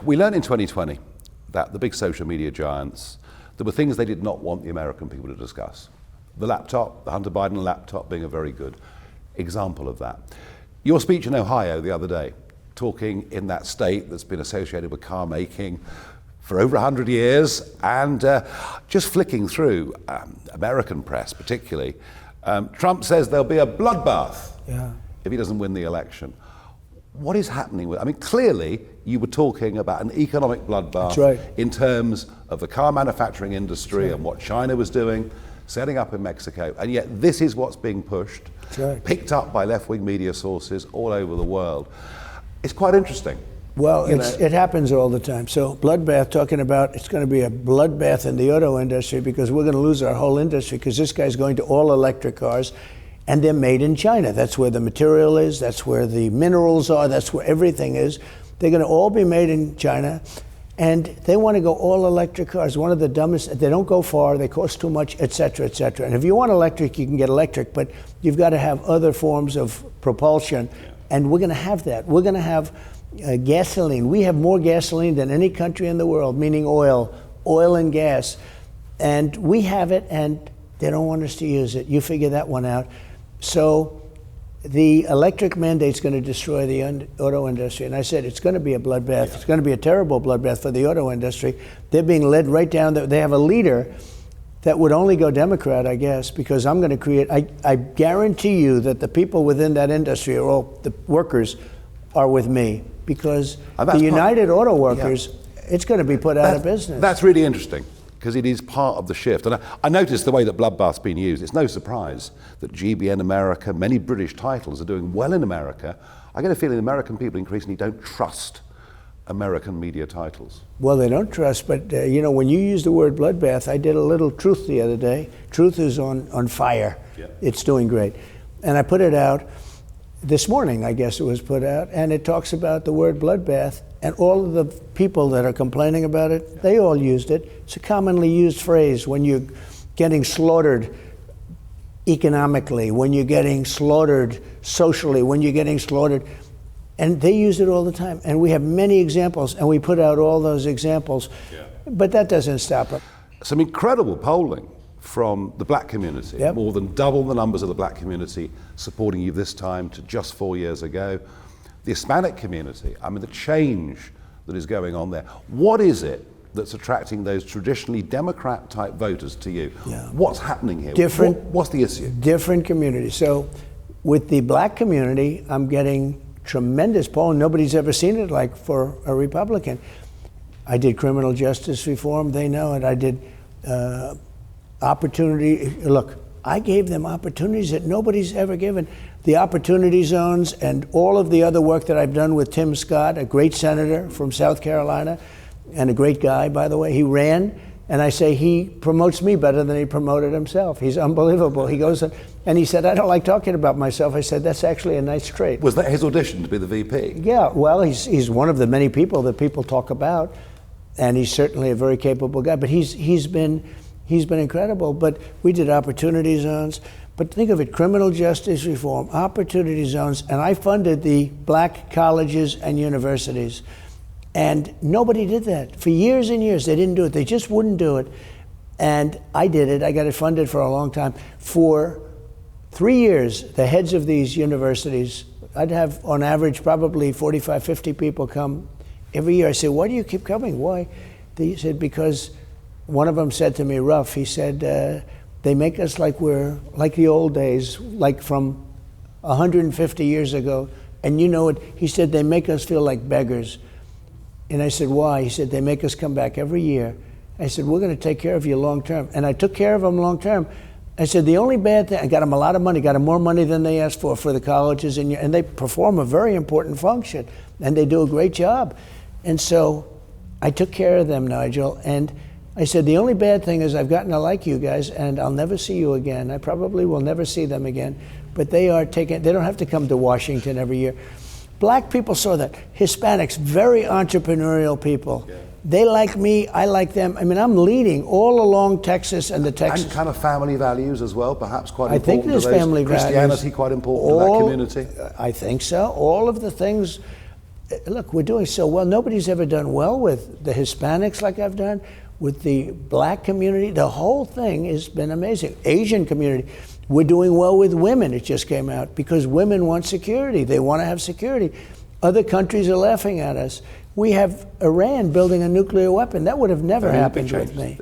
We learned in 2020 that the big social media giants, there were things they did not want the American people to discuss. The laptop, the Hunter Biden laptop being a very good example of that. Your speech in Ohio the other day, talking in that state that's been associated with car making for over 100 years, and just flicking through American press particularly, Trump says there'll be a bloodbath if he doesn't win the election. What is happening with, I mean, clearly you were talking about an economic bloodbath in terms of the car manufacturing industry and what China was doing, setting up in Mexico, and yet this is what's being pushed, picked up by left-wing media sources all over the world. It's quite interesting. Well, it happens all the time. So bloodbath, talking about it's going to be a bloodbath in the auto industry because we're going to lose our whole industry because this guy's going to all electric cars and they're made in China. That's where the material is, that's where the minerals are, that's where everything is. They're going to all be made in China and they want to go all electric cars. One of the dumbest, they don't go far, they cost too much, et cetera, et cetera. And if you want electric, you can get electric, but you've got to have other forms of propulsion. And we're going to have that. We're going to have gasoline. We have more gasoline than any country in the world, meaning oil and gas. And we have it, and they don't want us to use it. You figure that one out. So the electric mandate's going to destroy the auto industry. And I said, it's going to be a bloodbath. It's going to be a terrible bloodbath for the auto industry. They're being led right down. They have a leader that would only go Democrat, I guess, because I'm going to create, I guarantee you that the people within that industry, or all the workers, are with me. Because the United Auto Workers, it's going to be put out of business. That's really interesting, because it is part of the shift. And I noticed the way that bloodbath's been used. It's no surprise that GBN America, many British titles are doing well in America. I get a feeling American people increasingly don't trust American media titles. Well, they don't trust, but you know, when you use the word bloodbath, I did a little Truth the other day. Truth is on fire. It's doing great. And I put it out this morning, I guess it was put out, and it talks about the word bloodbath, and all of the people that are complaining about it, they all used it. It's a commonly used phrase when you're getting slaughtered economically, when you're getting slaughtered socially, when you're getting slaughtered. And they use it all the time. And we have many examples, and we put out all those examples. But that doesn't stop them. Some incredible polling from the black community. More than double the numbers of the black community supporting you this time to just 4 years ago. The Hispanic community, I mean, the change that is going on there. What is it that's attracting those traditionally Democrat-type voters to you? What's happening here? What's the issue? Different communities. So with the black community, I'm getting tremendous polling. Nobody's ever seen it like for a Republican. I did criminal justice reform. They know it. I did opportunity. Look, I gave them opportunities that nobody's ever given. The opportunity zones and all of the other work that I've done with Tim Scott, a great senator from South Carolina, and a great guy, by the way. He ran, and I say he promotes me better than he promoted himself. He's unbelievable. He goes and he said, I don't like talking about myself. I said, that's actually a nice trait. Was that his audition to be the VP? Yeah, well, he's one of the many people that people talk about, and he's certainly a very capable guy, but he's been incredible. But we did opportunity zones. But think of it, criminal justice reform, opportunity zones, and I funded the black colleges and universities. And nobody did that. For years and years, they didn't do it. They just wouldn't do it. And I did it. I got it funded for a long time. For 3 years, the heads of these universities, I'd have on average probably 45, 50 people come every year. I said, why do you keep coming? Why? They said, because one of them said to me, rough, he said, they make us like we're like the old days, like from 150 years ago. And you know it, he said, they make us feel like beggars. And I said, why? He said, they make us come back every year. I said, we're going to take care of you long term. And I took care of them long term. I said, the only bad thing, I got them a lot of money, got them more money than they asked for the colleges, and they perform a very important function, and they do a great job. And so I took care of them, Nigel, and I said, the only bad thing is I've gotten to like you guys, and I'll never see you again. I probably will never see them again, but they don't have to come to Washington every year. Black people saw that. Hispanics, very entrepreneurial people. They like me, I like them. I mean, I'm leading all along Texas and the Texas. And kind of family values as well, perhaps quite important. I think there's family values. Christianity quite important in that community. I think so. All of the things, look, we're doing so well. Nobody's ever done well with the Hispanics like I've done, with the black community. The whole thing has been amazing. Asian community. We're doing well with women, it just came out, because women want security. They want to have security. Other countries are laughing at us. We have Iran building a nuclear weapon. That would have never happened with me.